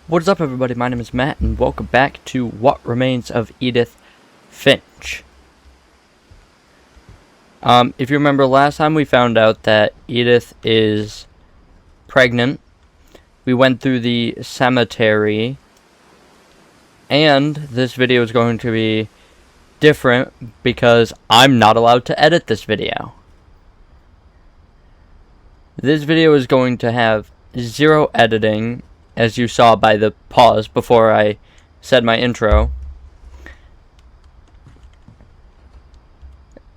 What is up, everybody? My name is Matt, and welcome back to What Remains of Edith Finch. If you remember last time, we found out that Edith is pregnant. We went through the cemetery, and this video is going to be different because I'm not allowed to edit this video. This video is going to have zero editing, as you saw by the pause before I said my intro.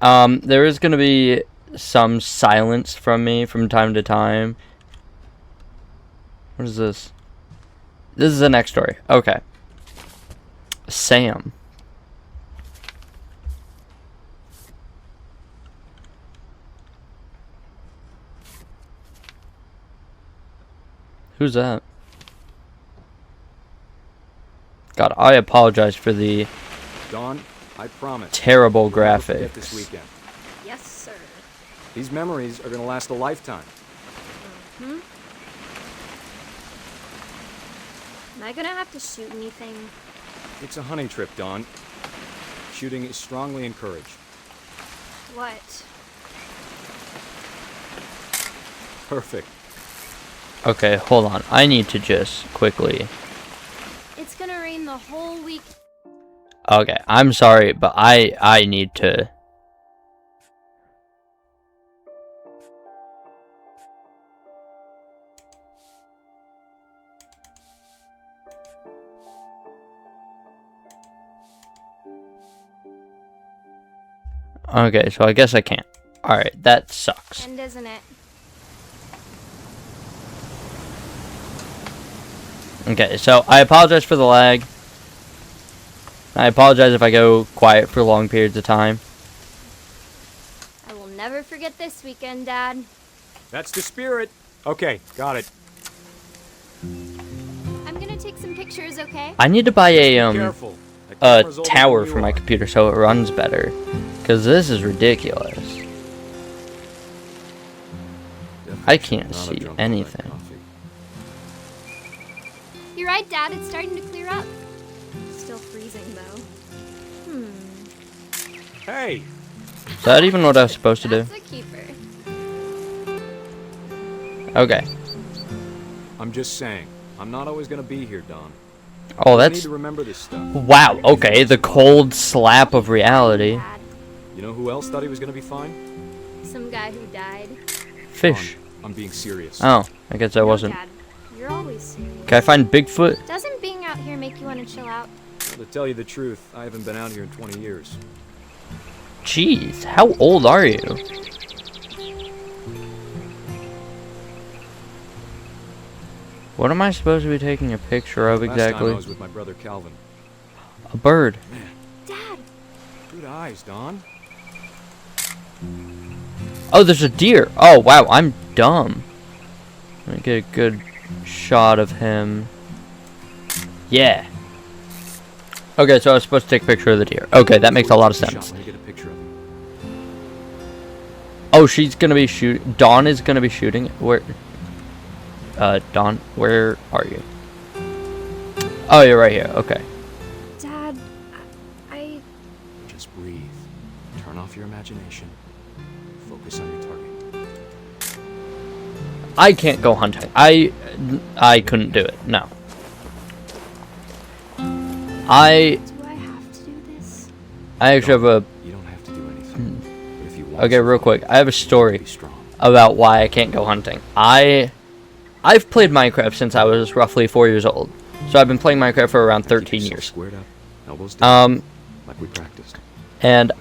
There is going to be some silence from me from time to time. What is this? This is the next story. Okay. Sam. Who's that? God, I apologize for the Dawn, I promise. Terrible We'll never forget graphics. this weekend. Yes, sir. These memories are going to last a lifetime. Am I gonna have to shoot anything? It's a hunting trip, Dawn. Shooting is strongly encouraged. What? Perfect. Okay, hold on. I need to just quickly... It's gonna rain the whole week. Okay, I'm sorry, but I need to... Okay, so I guess I can't. Alright, that sucks. And isn't it? Okay, so I apologize for the lag. I apologize if I go quiet for long periods of time. I will never forget this weekend, Dad. That's the spirit. Okay, got it. I'm gonna take some pictures, okay? I need to buy a Careful. That a camera's older tower than you for my are. computer so it runs better, because this is ridiculous. I can't Not a see drunk on that anything. coffee. You're right, Dad. It's starting to clear up. Still freezing, though. Hey, Is that even what I was supposed to do? That's a keeper. Okay. I'm just saying. I'm not always going to be here, Dawn. Oh, You need that's... to remember this stuff. Wow, okay, the cold slap of reality. Dad. You know who else thought he was going to be fine? Some guy who died. Fish. Dawn, I'm being serious. Oh, I guess I No, wasn't. Dad. You're always serious. Can I find Bigfoot? Doesn't being out here make you want to chill out? Well, to tell you the truth, I haven't been out here in 20 years. Jeez, how old are you? What am I supposed to be taking a picture of Last time exactly? I was with my brother Calvin. A bird. Man, Dad! good eyes, Dawn. Oh, there's a deer. Oh, wow, I'm dumb. Let me get a good shot of him. Yeah. Okay, so I was supposed to take a picture of the deer. Okay, that makes a lot of Shot, sense. let me get a picture of him. Oh, she's gonna be shooting. Dawn is gonna be shooting. Where? Dawn, where are you? Oh, you're right here. Okay. Dad, I... Just breathe. Turn off your imagination. Focus on your target. I can't go hunting. I couldn't do it. No. Do I have to do this? I actually have a... You don't have to do anything. But if you want Okay, real quick. I have a story be strong. about why I can't go hunting. I've played Minecraft since I was roughly 4 years old. So I've been playing Minecraft for around 13 Keep yourself years. Squared up, elbows down, Um, like we practiced. and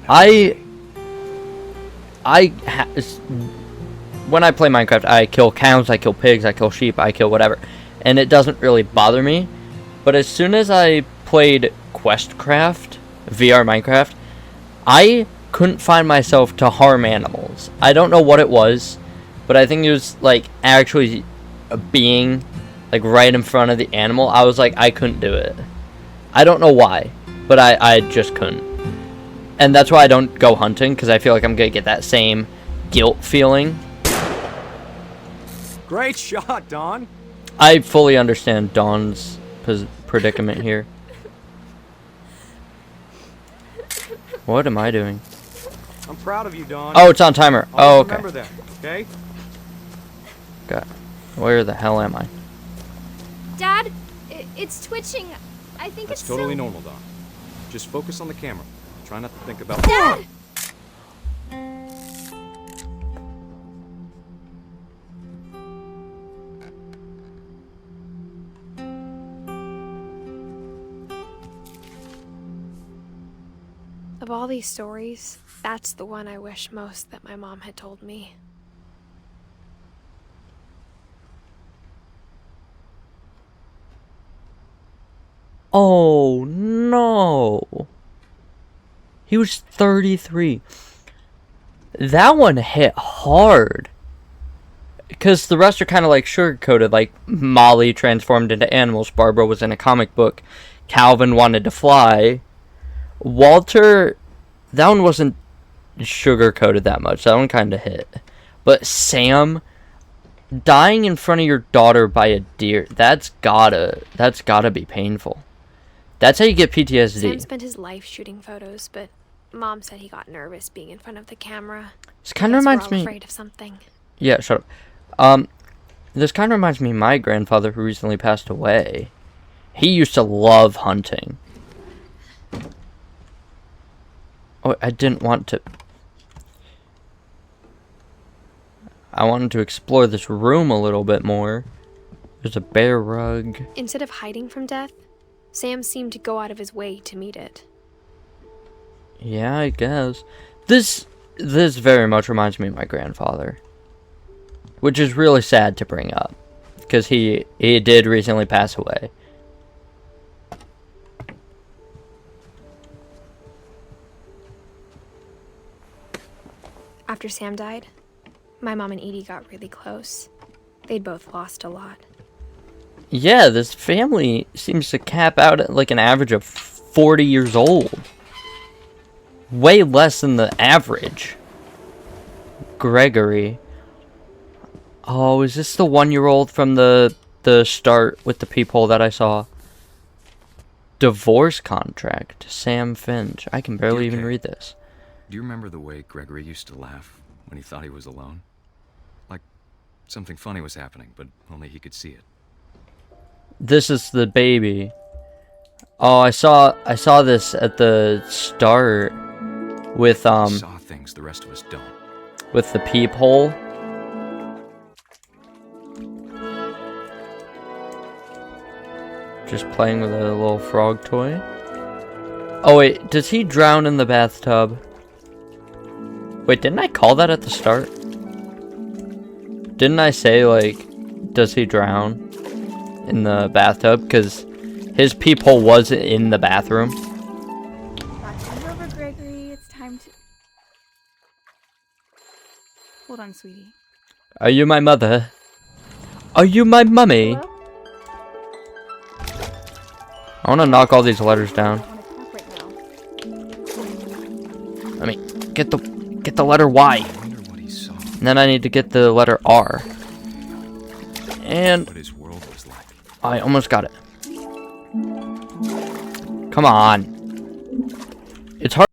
when I play Minecraft, I kill cows, I kill pigs, I kill sheep, I kill whatever. And it doesn't really bother me. But as soon as I played Questcraft, VR Minecraft, I couldn't find myself to harm animals. I don't know what it was, but I think it was like actually being like right in front of the animal. I was like, I couldn't do it. I don't know why, but I just couldn't. And that's why I don't go hunting, because I feel like I'm gonna get that same guilt feeling. Great shot, Dawn. I fully understand Dawn's predicament here. What am I doing? I'm proud of you, Dawn. Oh, it's on timer. Oh, okay. Remember that, okay? God, where the hell am I? Dad, it's twitching. I think That's it's totally so... normal, Dawn. Just focus on the camera. Try not to think about... Dad! Of all these stories, that's the one I wish most that my mom had told me. Oh, no. He was 33. That one hit hard. Because the rest are kind of like sugar-coated, like Molly transformed into animals, Barbara was in a comic book, Calvin wanted to fly. Walter, that one wasn't sugar-coated that much. That one kind of hit. But Sam, dying in front of your daughter by a deer, that's gotta be painful. That's how you get PTSD. Sam spent his life shooting photos, but Mom said he got nervous being in front of the camera. This kind of reminds me... afraid of something. Yeah, shut up. This kind of reminds me of my grandfather who recently passed away. He used to love hunting. Oh, I didn't want to... I wanted to explore this room a little bit more. There's a bear rug. Instead of hiding from death, Sam seemed to go out of his way to meet it. Yeah, I guess. This very much reminds me of my grandfather. Which is really sad to bring up. Because he did recently pass away. After Sam died, my mom and Edie got really close. They'd both lost a lot. Yeah, this family seems to cap out at like an average of 40 years old. Way less than the average. Gregory. Oh, is this the 1-year-old from the start with the peephole that I saw? Divorce contract. Sam Finch. I can barely even read this. Do you remember the way Gregory used to laugh when he thought he was alone? Like something funny was happening, but only he could see it. This is the baby. Oh, I saw this at the start with He saw things the rest of us don't. with the peephole. Just playing with a little frog toy. Oh wait, does he drown in the bathtub? Wait, didn't I call that at the start? Didn't I say, like, does he drown in the bathtub? Because his peephole was in the bathroom. Bathroom's over, Gregory. It's time to... Hold on, sweetie. Are you my mother? Are you my mummy? Hello? I want to knock all these letters down. I don't want to talk right now. Let me get the letter Y. I wonder what he saw. And then I need to get the letter R. And What his world was like. I almost got it. Come on. It's hard.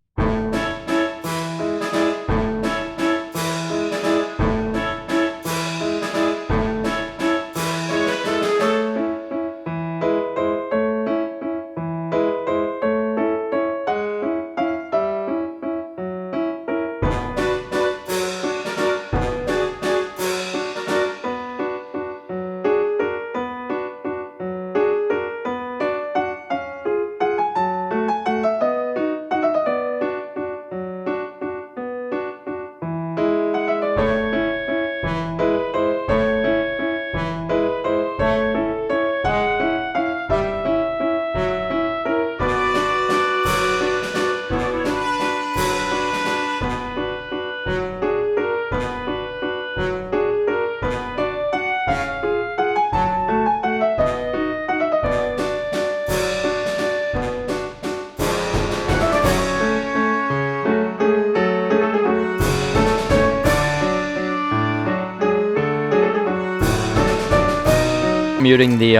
muting the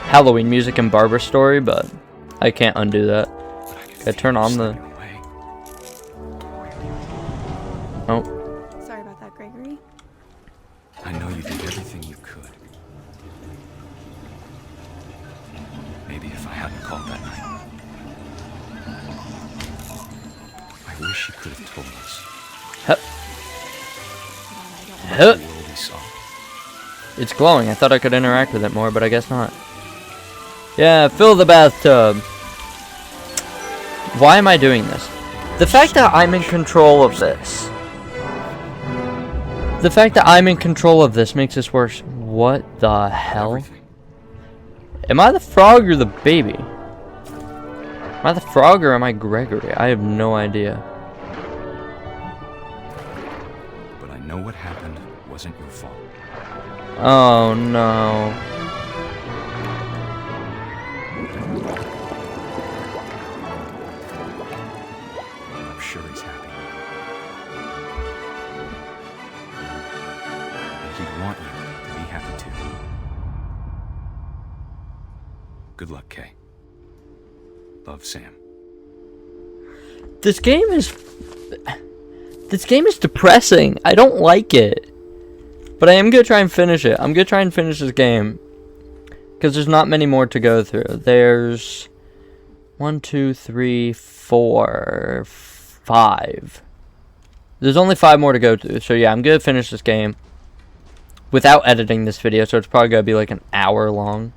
Halloween music and Barbara story, but I can't undo that. But I could Okay, feel turn you on the... slipping away. Oh, Sorry about that, Gregory. I know you did everything you could. Maybe if I hadn't called that night. I wish you could have told us. hup, About hup. the world we saw. It's glowing. I thought I could interact with it more, but I guess not. Yeah, fill the bathtub. Why am I doing this? The fact that I'm in control of this. The fact that I'm in control of this makes this worse. What the hell? Everything. Am I the frog or the baby? Am I the frog or am I Gregory? I have no idea. But I know what happened wasn't your fault. Oh no. I'm sure he's happy. And he'd want you to be happy too. Good luck, Kay. Love, Sam. This game is depressing. I don't like it. But I am going to try and finish it. I'm going to try and finish this game. Because there's not many more to go through. There's 1, 2, 3, 4, 5. There's only 5 more to go through. So yeah, I'm going to finish this game without editing this video. So it's probably going to be like an hour long.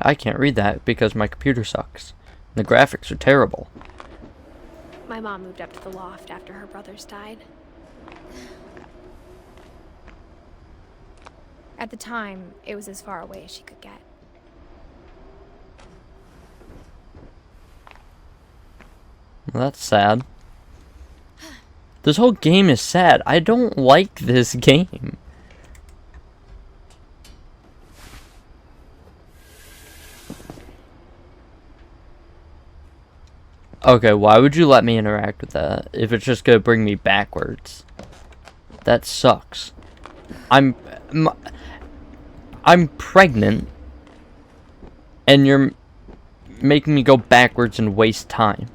I can't read that because my computer sucks. The graphics are terrible. My mom moved up to the loft after her brothers died. At the time, it was as far away as she could get. Well, that's sad. This whole game is sad. I don't like this game. Okay, why would you let me interact with that if it's just gonna bring me backwards? That sucks. I'm pregnant, and you're making me go backwards and waste time.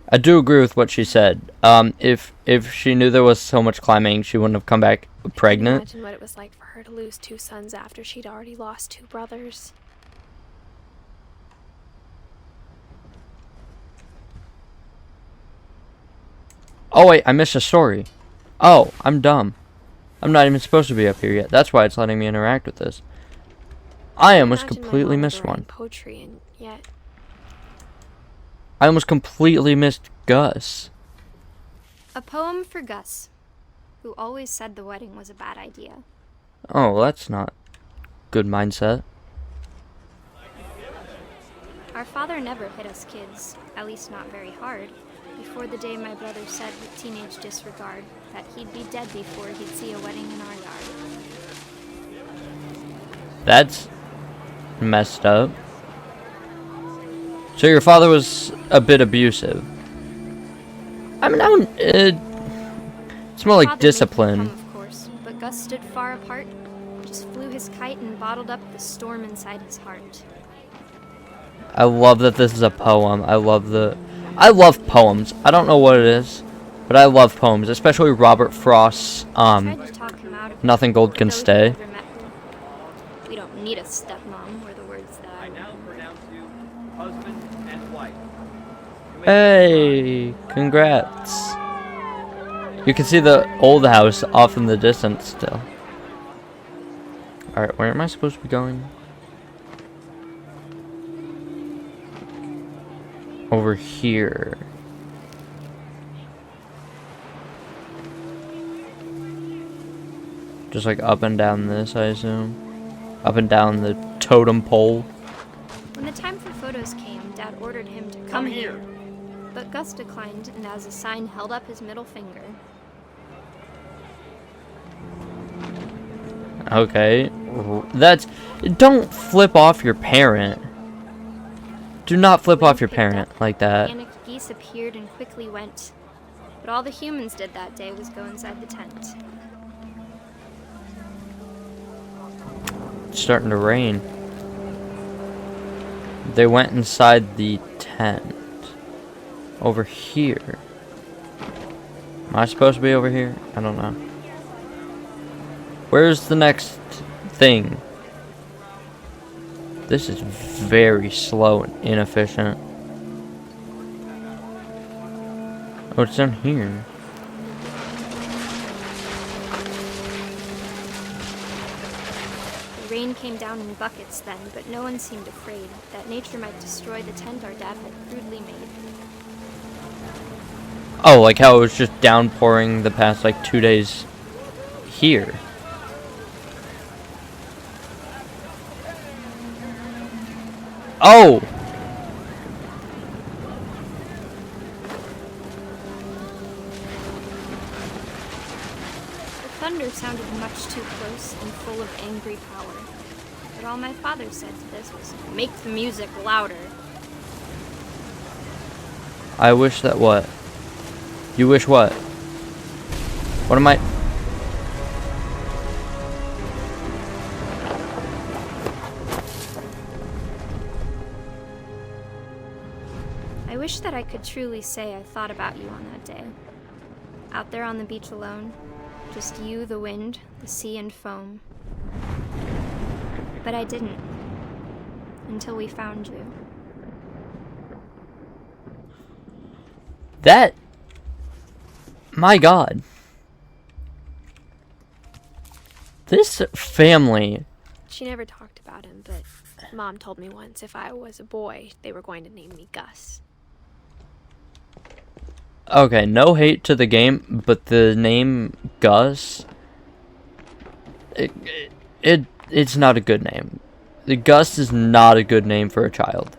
I do agree with what she said. If she knew there was so much climbing, she wouldn't have come back pregnant. Imagine what it was like for her to lose 2 sons after she'd already lost 2 brothers. Oh wait, I missed a story. Oh, I'm dumb. I'm not even supposed to be up here yet. That's why it's letting me interact with this. I almost Imagine my completely mom missed ever writing one. poetry and yet I almost completely missed Gus. A poem for Gus, who always said the wedding was a bad idea. Oh, well, that's not good mindset. Our father never hit us kids, at least not very hard, before the day my brother said with teenage disregard that he'd be dead before he'd see a wedding in our yard. That's messed up. So your father was a bit abusive. I mean, it's more like Father made him discipline. come, of course, but Gus stood far apart, just flew his kite and bottled up the storm inside his heart. I love that this is a poem. I love poems. I don't know what it is, but I love poems, especially Robert Frost's Tried to talk him out of it, Nothing Gold but Can those who Stay. never met her. We don't need a stepmom, were the words that I now pronounce you husband and wife. Hey, congrats. You can see the old house off in the distance still. Alright, where am I supposed to be going? Over here. Just like up and down this, I assume. Up and down the totem pole. When the time for photos came, Dad ordered him to come here. But Gus declined, and as a sign held up his middle finger. Okay. That's... Don't flip off your parent. Do not flip off your parent like that. Panicked geese appeared and quickly went. But all the humans did that day was go inside the tent. It's starting to rain. They went inside the tent. Over here. Am I supposed to be over here? I don't know. Where's the next thing? This is very slow and inefficient. Oh, it's down here. The rain came down in buckets then, but no one seemed afraid that nature might destroy the tent our dad had crudely made. Oh, like how it was just downpouring the past like 2 days here. Oh! The thunder sounded much too close and full of angry power. But all my father said to this was, "Make the music louder." I wish that what? You wish what? What am I? I wish that I could truly say I thought about you on that day. Out there on the beach alone, just you, the wind, the sea, and foam. But I didn't. Until we found you. That. My God. This family. She never talked about him, but Mom told me once if I was a boy, they were going to name me Gus. Okay, no hate to the game, but the name Gus, it's not a good name. The Gus is not a good name for a child.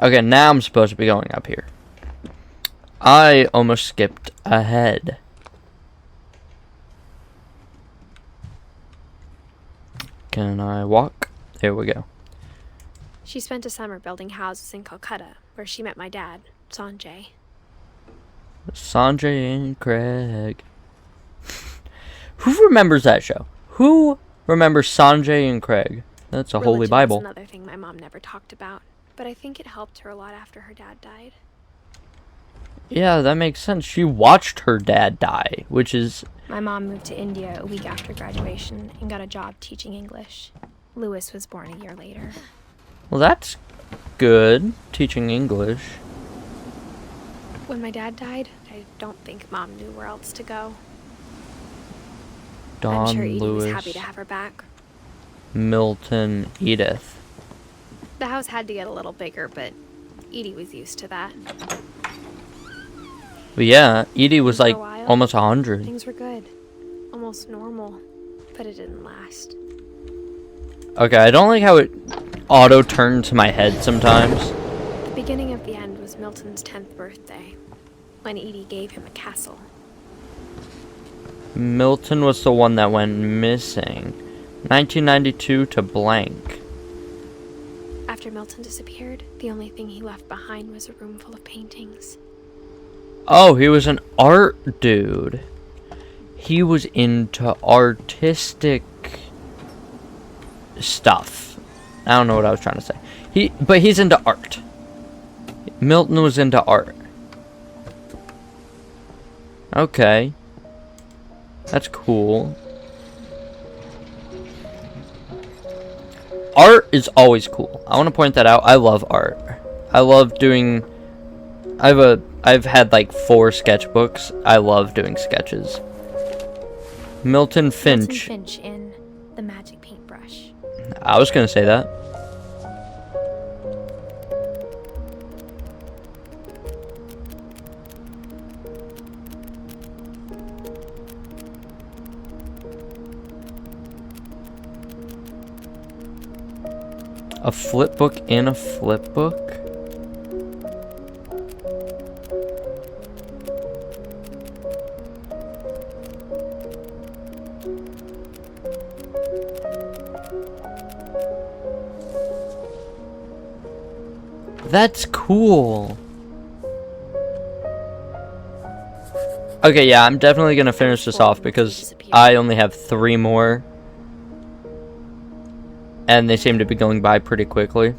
Okay, now I'm supposed to be going up here. I almost skipped ahead. Can I walk? There we go. She spent a summer building houses in Calcutta, where she met my dad, Sanjay. Sanjay and Craig. Who remembers that show? Who remembers Sanjay and Craig? That's a holy Religion Bible. was another thing my mom never talked about, but I think it helped her a lot after her dad died. Yeah, that makes sense. She watched her dad die, which is... My mom moved to India a week after graduation and got a job teaching English. Louis was born a year later. Well, that's good, teaching English. When my dad died, I don't think Mom knew where else to go. Don, I'm sure Edie Lewis, was happy to have her back. Milton, Edith. The house had to get a little bigger, but Edie was used to that. But yeah, Edie was For a like while, almost 100. Things were good. Almost normal. But it didn't last. Okay, I don't like how it auto-turned to my head sometimes. The beginning of the end was Milton's 10th birthday, when Edie gave him a castle. Milton was the one that went missing. 1992 to blank. After Milton disappeared, the only thing he left behind was a room full of paintings. Oh, he was an art dude. He was into artistic stuff. I don't know what I was trying to say. But he's into art. Milton was into art. Okay. That's cool. Art is always cool. I want to point that out. I love art. I love doing... I've had like 4 sketchbooks. I love doing sketches. Milton Finch. Milton Finch in The Magic Paintbrush. I was gonna say that. A flip book in a flip book? That's cool. Okay, yeah, I'm definitely gonna finish this off because I only have 3 more. And they seem to be going by pretty quickly.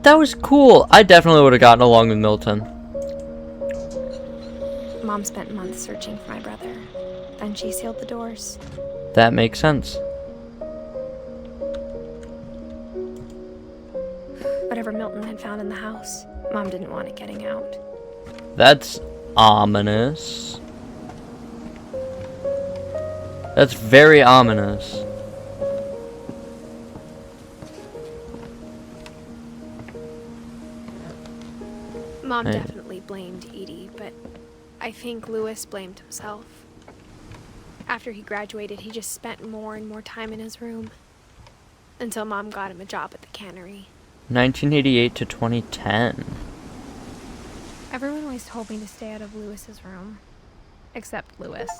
That was cool. I definitely would have gotten along with Milton. Mom spent months searching for my brother. Then she sealed the doors. That makes sense. Whatever Milton had found in the house, Mom didn't want it getting out. That's ominous. That's very ominous. Mom definitely blamed Edie, but I think Lewis blamed himself. After he graduated, he just spent more and more time in his room. Until Mom got him a job at the cannery. 1988 to 2010. Everyone always told me to stay out of Lewis's room. Except Lewis.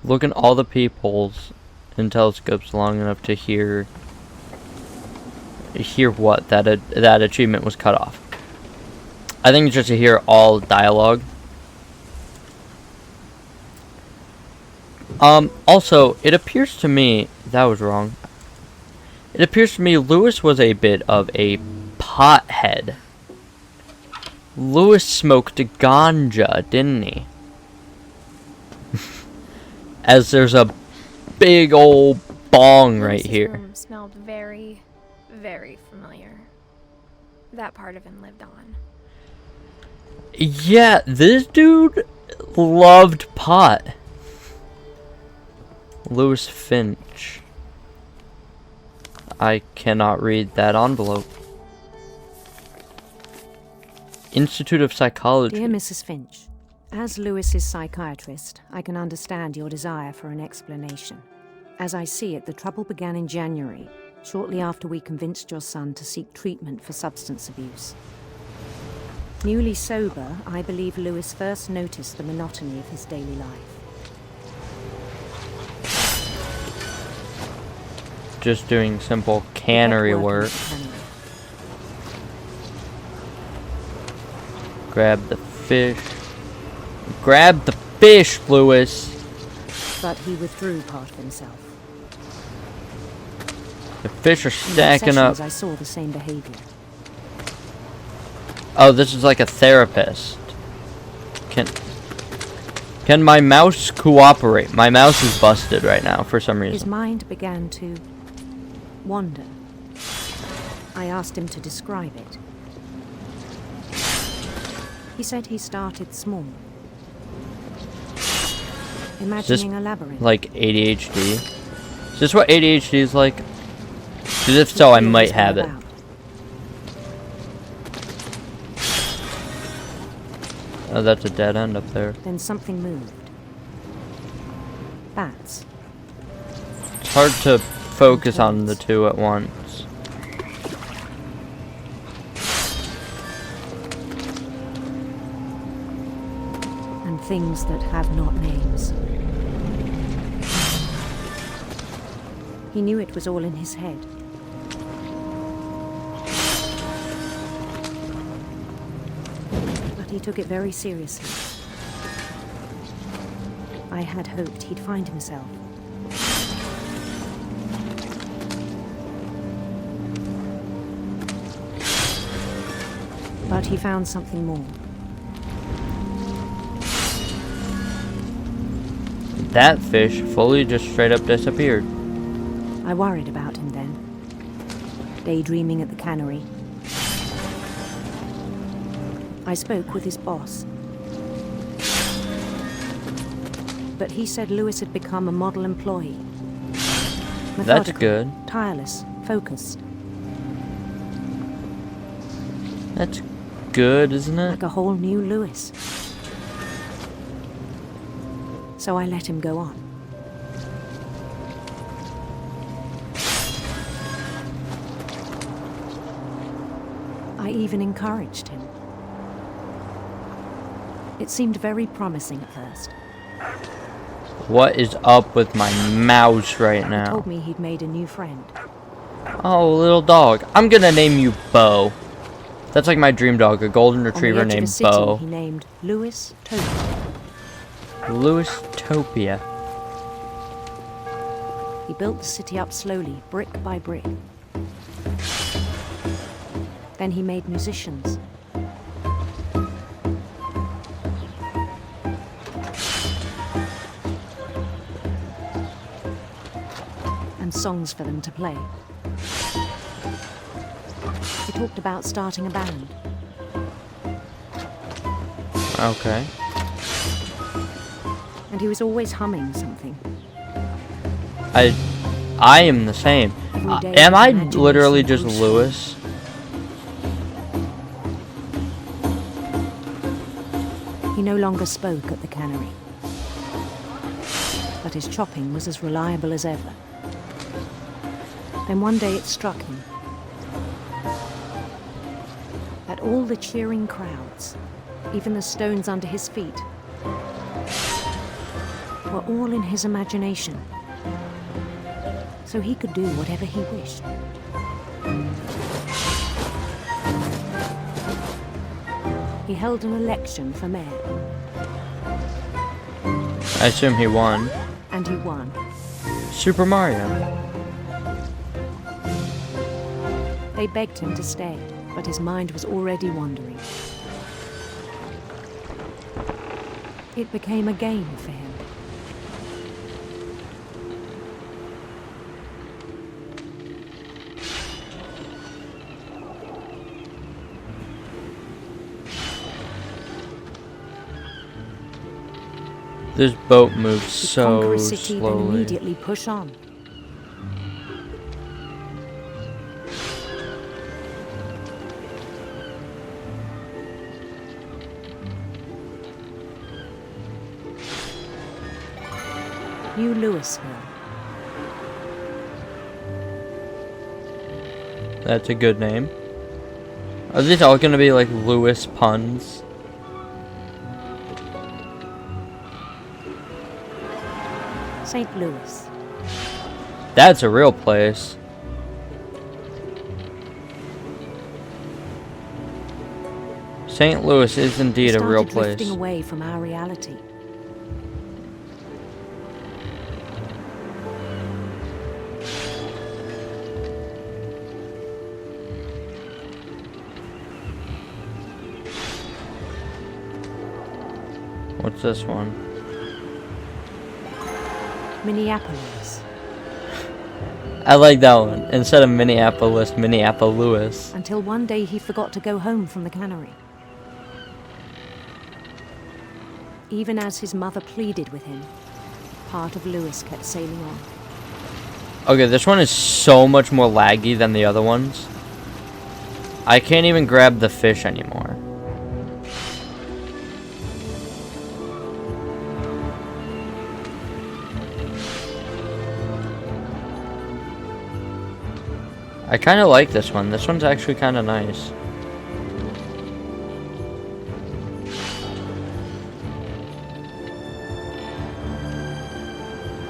Look at all the peepholes in telescopes long enough to hear what? That achievement was cut off. I think it's just to hear all dialogue. Also, it appears to me that was wrong. It appears to me Lewis was a bit of a pothead. Lewis smoked ganja, didn't he? As there's a big old bong right Lewis's here. room smelled very, very familiar. That part of him lived on. Yeah, this dude loved pot. Edith Finch. I cannot read that envelope. Institute of Psychology. Dear Mrs. Finch, as Lewis's psychiatrist, I can understand your desire for an explanation. As I see it, the trouble began in January, shortly after we convinced your son to seek treatment for substance abuse. Newly sober, I believe Lewis first noticed the monotony of his daily life. Just doing simple cannery work. Grab the fish. Grab the fish, Lewis! But he withdrew part of himself. The fish are In the stacking up. sessions, I saw the same behavior. Oh, this is like a therapist. Can my mouse cooperate? My mouse is busted right now for some His reason. mind began to wander. I asked him to describe it. He said he started small, imagining a labyrinth. Like ADHD? Is this what ADHD is like? Because if so, I might have it. Oh, that's a dead end up there. Then something moved. Bats. It's hard to focus on the two at once. And things that have not names. He knew it was all in his head. But he took it very seriously. I had hoped he'd find himself. But he found something more. That fish fully just straight up disappeared. I worried about him then. Daydreaming at the cannery. I spoke with his boss. But he said Lewis had become a model employee. That's Methodical, good. tireless, focused. That's good, isn't it? Like a whole new Lewis. So I let him go on. I even encouraged him. It seemed very promising at first. What is up with my mouse right He now? told me he'd made a new friend. Oh, little dog. I'm gonna name you Bo. That's like my dream dog, a golden retriever On the edge named of a city, Bo. he named Louis Topia. Louis Topia. He built the city up slowly, brick by brick. Then he made musicians. And songs for them to play. He talked about starting a band. Okay. And he was always humming something. I am the same. Every day Am his I imagination literally just grew Louis? He no longer spoke at the cannery. But his chopping was as reliable as ever. Then one day it struck him that all the cheering crowds, even the stones under his feet, were all in his imagination. So he could do whatever he wished. He held an election for mayor. I assume he won. And he won. Super Mario. They begged him to stay, but his mind was already wandering. It became a game for him. This boat moves To conquer so a city, then slowly. immediately push on. New Louisville. That's a good name. Are these all gonna be like Louis puns? St. Louis. That's a real place. St. Louis is indeed We a real started place. drifting away from our reality. What's this one? Minneapolis. I like that one. Instead of Minneapolis, Minneapolis. Until one day he forgot to go home from the cannery. Even as his mother pleaded with him, part of Louis kept sailing on. Okay, this one is so much more laggy than the other ones. I can't even grab the fish anymore. I kind of like this one. This one's actually kind of nice.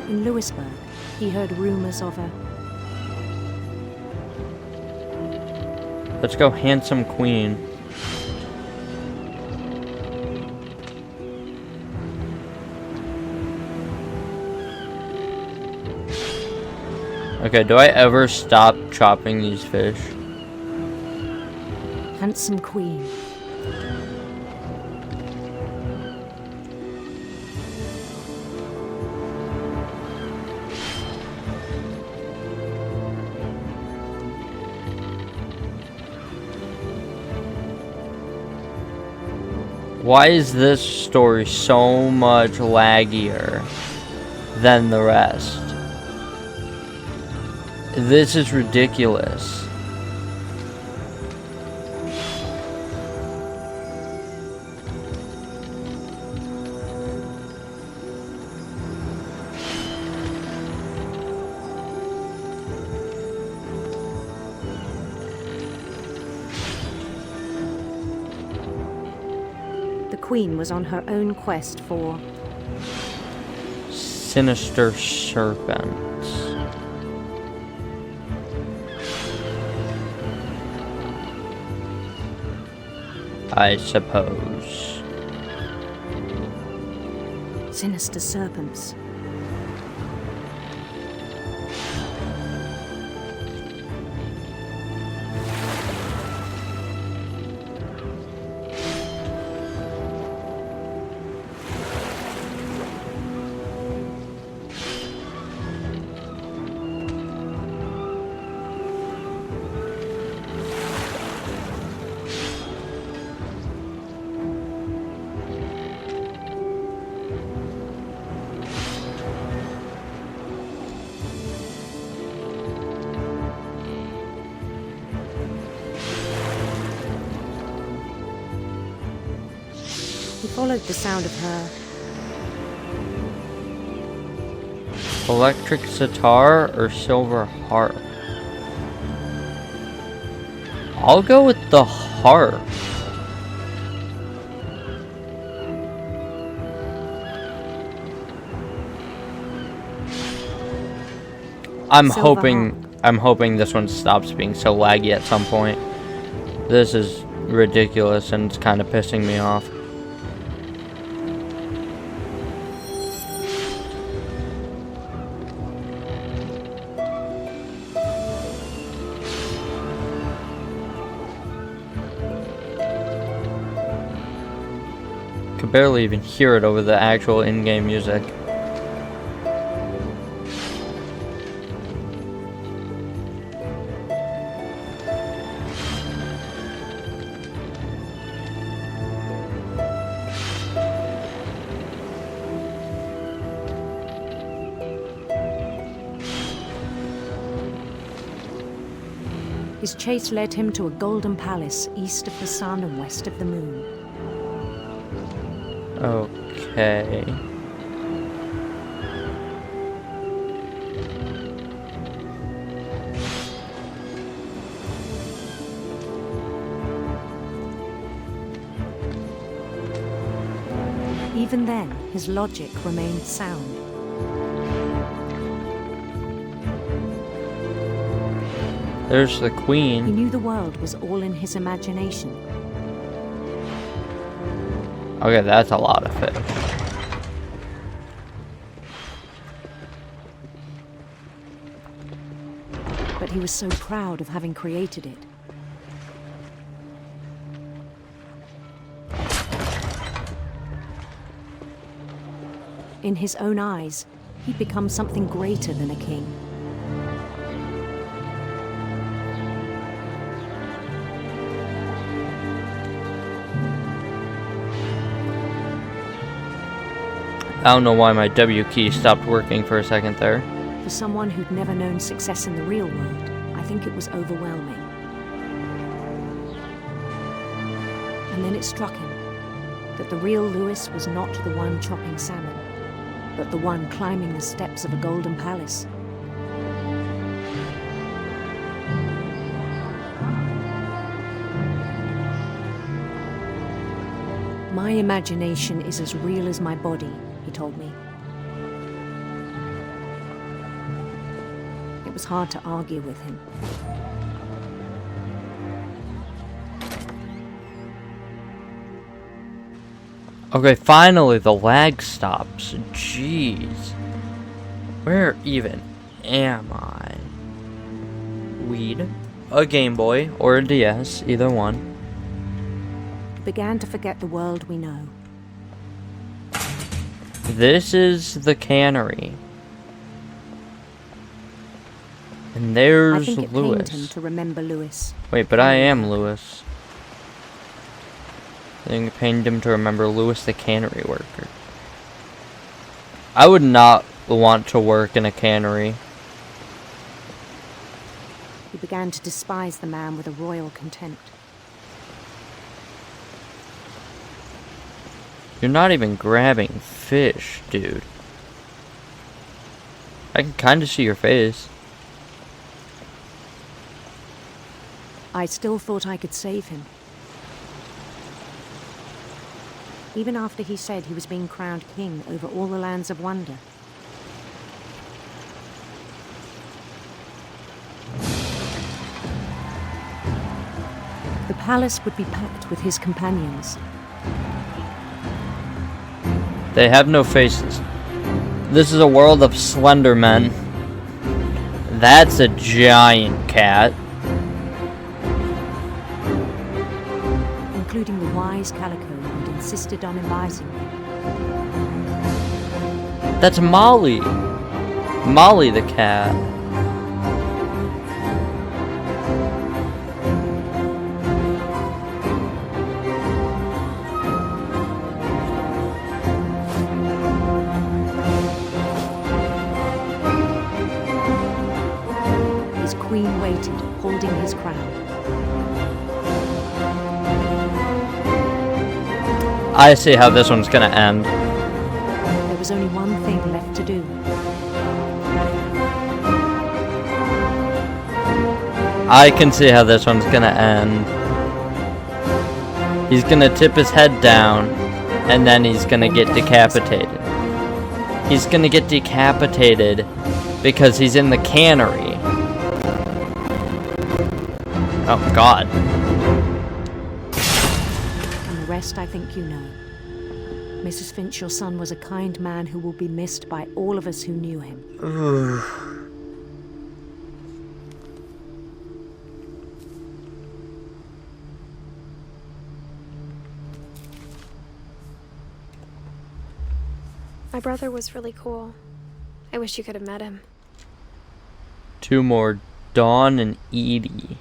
In Louisburg, he heard rumors of a Let's go handsome queen. Okay, do I ever stop chopping these fish? handsome queen. Why is this story so much laggier than the rest? This is ridiculous. The queen was on her own quest for Sinister serpents. I suppose. Sinister serpents. He followed the sound of her Electric sitar or silver harp? I'll go with the harp. I'm hoping this one stops being so laggy at some point. This is ridiculous and it's kind of pissing me off. Could barely even hear it over the actual in-game music. His chase led him to a golden palace east of the sun and west of the moon. Okay. Even then, his logic remained sound. There's the He queen. knew the world was all in his imagination. Okay, that's a lot of fish. But he was so proud of having created it. In his own eyes, he'd become something greater than a king. I don't know why my W key stopped working for a second there. For someone who'd never known success in the real world, I think it was overwhelming. And then it struck him that the real Lewis was not the one chopping salmon, but the one climbing the steps of a golden palace. My imagination is as real as my body, he told me. It was hard to argue with him. Okay, finally the lag stops. Jeez. Where even am I? Weed. A Game Boy or a DS, either one. Began to forget the world we know. This is the cannery. And there's I think it Lewis. pained him to remember Lewis. Wait, but I am Lewis. I think it pained him to remember Lewis the cannery worker. I would not want to work in a cannery. He began to despise the man with a royal contempt. You're not even grabbing fish, dude. I can kind of see your face. I still thought I could save him. Even after he said he was being crowned king over all the lands of wonder. The palace would be packed with his companions. They have no faces. This is a world of slender men. That's a giant cat. Including the wise Calico who'd insisted on advising me. That's Molly. Molly the cat. His queen waited, holding his crown. I see how this one's gonna end. There was only one thing left to do. I can see how this one's gonna end. He's gonna tip his head down, and then he's gonna get decapitated. He's gonna get decapitated because he's in the cannery. Oh, God. And the rest I think you know. Mrs. Finch, your son was a kind man who will be missed by all of us who knew him. My brother was really cool. I wish you could have met him. Two more, Dawn and Edie.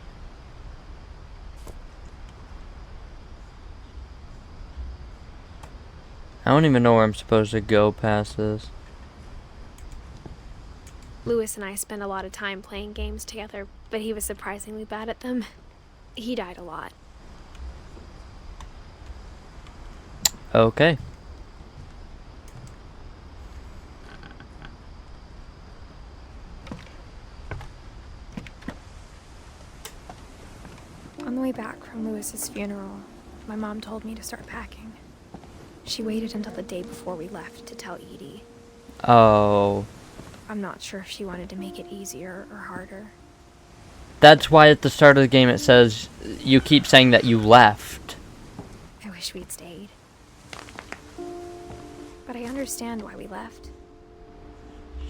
I don't even know where I'm supposed to go past this. Lewis and I spent a lot of time playing games together, but he was surprisingly bad at them. He died a lot. Okay. On the way back from Lewis's funeral, my mom told me to start packing. She waited until the day before we left to tell Edie. Oh. I'm not sure if she wanted to make it easier or harder. That's why at the start of the game it says, you keep saying that you left. I wish we'd stayed. But I understand why we left.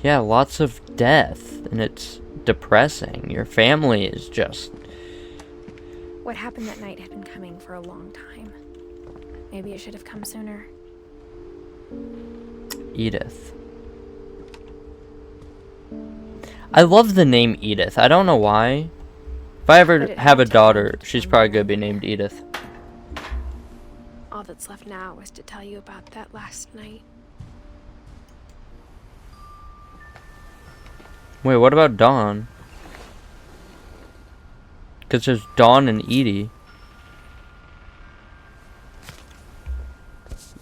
Yeah, lots of death, and it's depressing. Your family is just... What happened that night had been coming for a long time. Maybe it should have come sooner. Edith. I love the name Edith. I don't know why. If I ever have a daughter, she's probably gonna be named Edith. All that's left now is to tell you about that last night. Wait, what about Dawn? Because there's Dawn and Edie.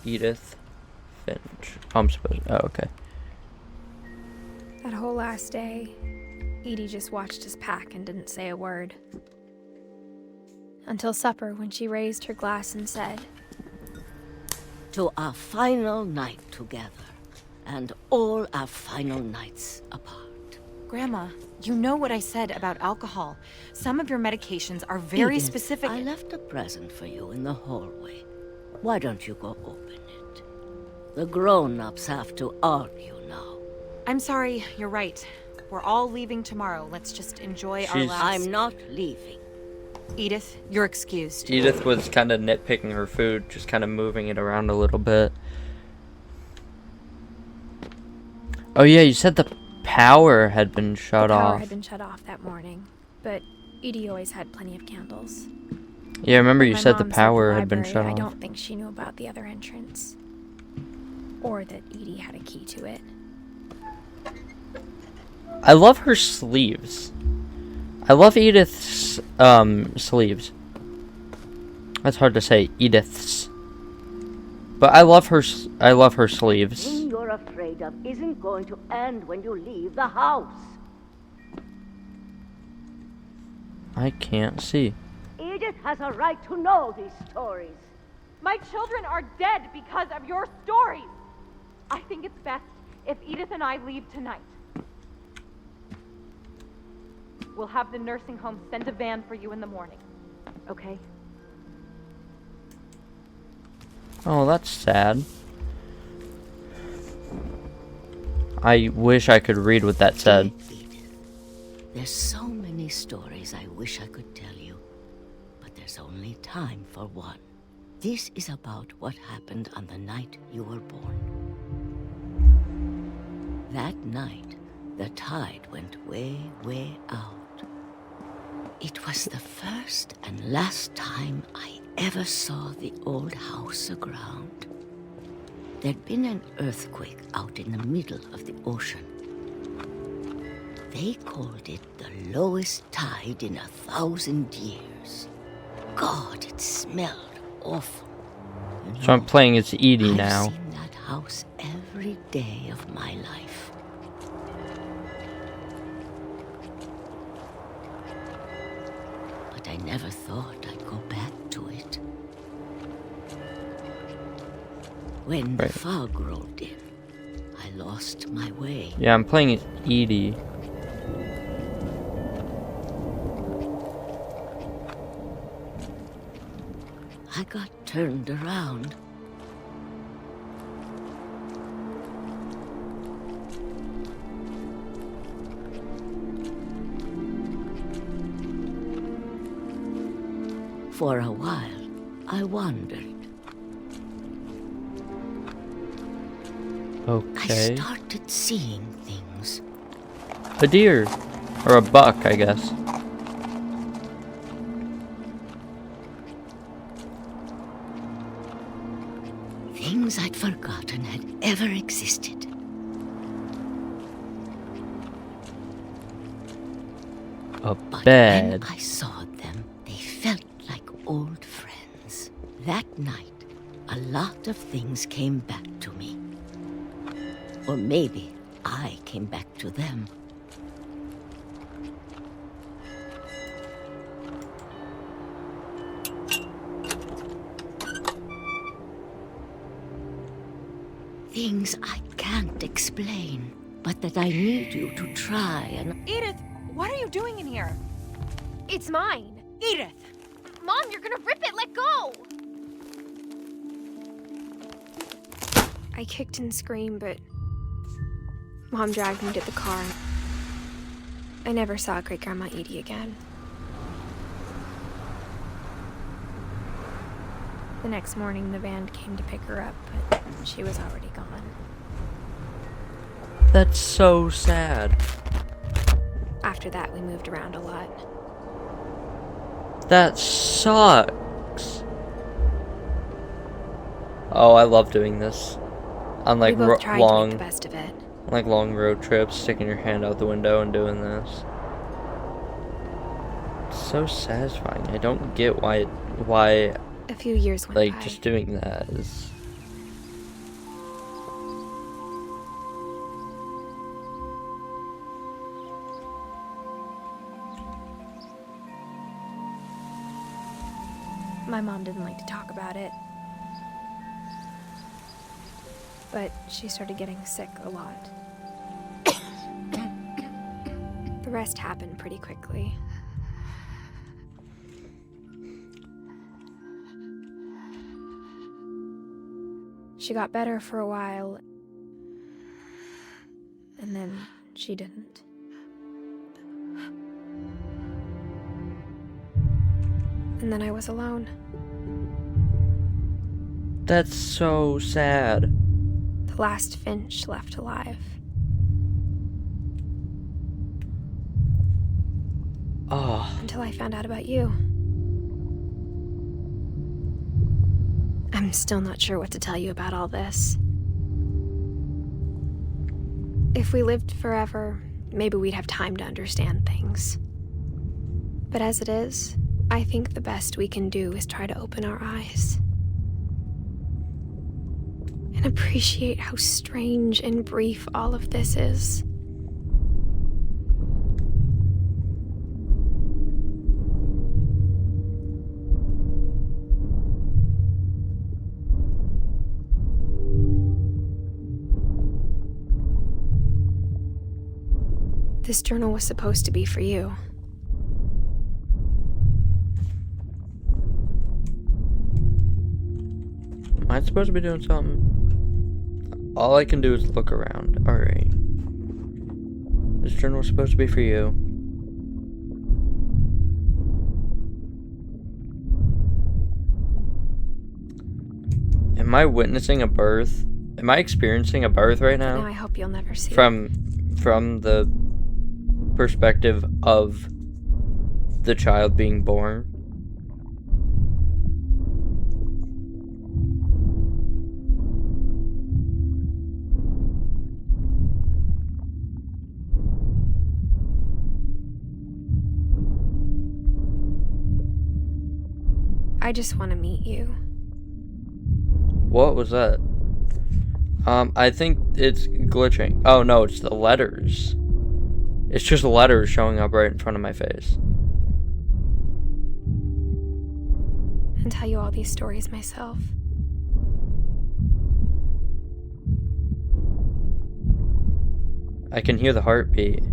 Edith Finch. Oh, I'm supposed. Oh, okay. That whole last day, Edie just watched us pack and didn't say a word. Until supper, when she raised her glass and said, "To our final night together, and all our final nights apart." Grandma, you know what I said about alcohol. Some of your medications are very Edith, specific. I left a present for you in the hallway. Why don't you go open it? The grown-ups have to argue now. I'm sorry, you're right. We're all leaving tomorrow. Let's just enjoy our lives. I'm not leaving. Edith, you're excused. Edith was kind of nitpicking her food, just kind of moving it around a little bit. Oh yeah, you said the power had been shut off. The power had been shut off that morning, but Edie always had plenty of candles. Yeah, remember you My said the mom's at power had been library. shut I off. don't think she knew about the other entrance. Or that Edie had a key to it. I love her sleeves. I love Edith's sleeves. That's hard to say, Edith's. But I love her sleeves. The thing you're afraid of isn't going to end when you leave the house. I can't see. Edith has a right to know these stories. My children are dead because of your stories. I think it's best if Edith and I leave tonight. We'll have the nursing home send a van for you in the morning, okay? Oh, that's sad. I wish I could read what that said. Dear Edith, there's so many stories I wish I could tell you, but there's only time for one. This is about what happened on the night you were born. That night, the tide went way, way out. It was the first and last time I ever saw the old house aground. There'd been an earthquake out in the middle of the ocean. They called it the lowest tide in 1,000 years. God, it smelled awful. You So I'm know, playing as Edie I've now. seen that house every day of my life. But I never thought I'd go back to it. When Right. the fog rolled in, I lost my way. Yeah, I'm playing as Edie. I got turned around. For a while, I wandered. I Okay. started seeing things. A deer. Or a buck, I guess. Things I'd forgotten had ever existed. A But bed. when I saw them, they felt like old friends. That night, a lot of things came back to me. Or maybe I came back to them. Things I can't explain, but that I need you to try and... Edith, what are you doing in here? It's mine. Edith! Mom, you're gonna rip it. Let go. I kicked and screamed, but Mom dragged me to the car. I never saw Great Grandma Edie again. The next morning, the band came to pick her up, but she was already gone. That's so sad. After that, we moved around a lot. That sucks. Oh, I love doing this. On like we both tried to long, make the best of it. like long road trips, sticking your hand out the window and doing this. It's so satisfying. I don't get why A few years went like by. just doing that is. My mom didn't like to talk about it. But she started getting sick a lot. The rest happened pretty quickly. She got better for a while, and then she didn't. And then I was alone. That's so sad. The last Finch left alive. Oh, Until I found out about you. I'm still not sure what to tell you about all this. If we lived forever, maybe we'd have time to understand things. But as it is, I think the best we can do is try to open our eyes. And appreciate how strange and brief all of this is. This journal was supposed to be for you. might I supposed to be doing something? All I can do is look around. Alright. This journal was supposed to be for you. Am I witnessing a birth? Am I experiencing a birth right now? Now I hope you'll never see it. From the perspective of the child being born. I just want to meet you. What was that? I think it's glitching. Oh no, it's the letters. It's just letters showing up right in front of my face. And tell you all these stories myself. I can hear the heartbeat.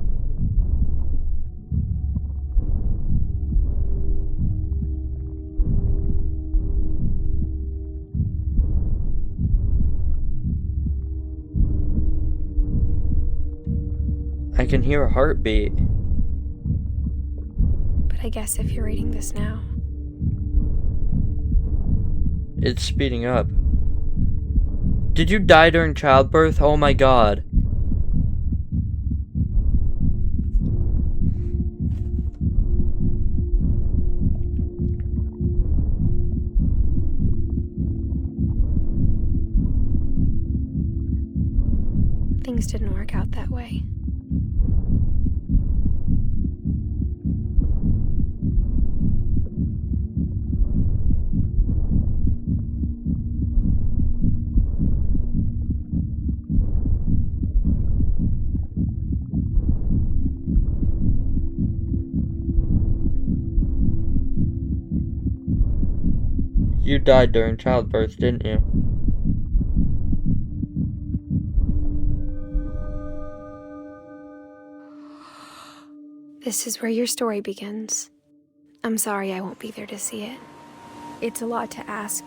I can hear a heartbeat. But I guess if you're reading this now... It's speeding up. Did you die during childbirth? Oh my god. Things didn't work out that way. You died during childbirth, didn't you? This is where your story begins. I'm sorry I won't be there to see it. It's a lot to ask,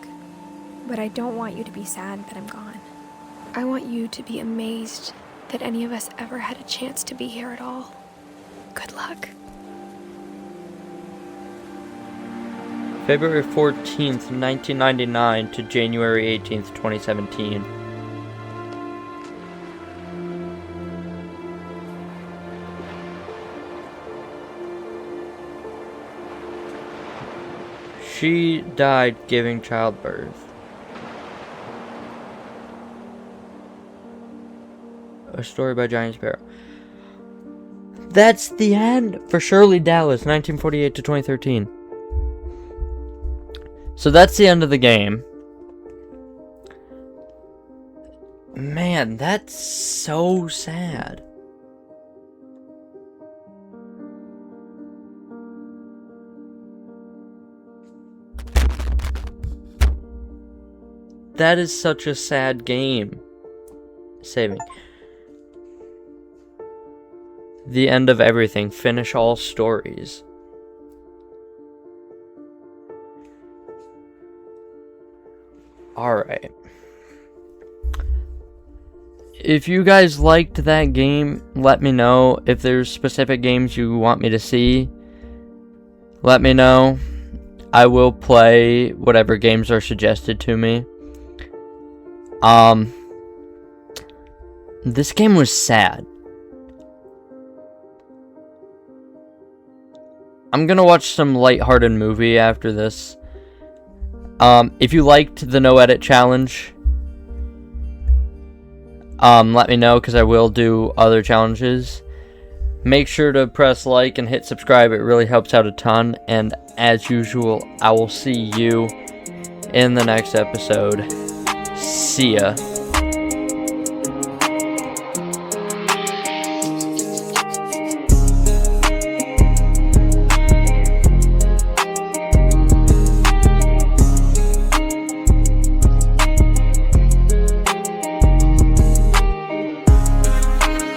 but I don't want you to be sad that I'm gone. I want you to be amazed that any of us ever had a chance to be here at all. Good luck. February 14th, 1999 to January 18th, 2017. She died giving childbirth. A story by Giant Sparrow. That's the end for Shirley Dallas, 1948 to 2013. So that's the end of the game. Man, that's so sad. That is such a sad game. Saving. The end of everything. Finish all stories. Alright. If you guys liked that game, let me know. If there's specific games you want me to see, let me know. I will play whatever games are suggested to me. This game was sad. I'm gonna watch some lighthearted movie after this. If you liked the no edit challenge, let me know, because I will do other challenges. Make sure to press like and hit subscribe. It really helps out a ton. And as usual, I will see you in the next episode. See ya.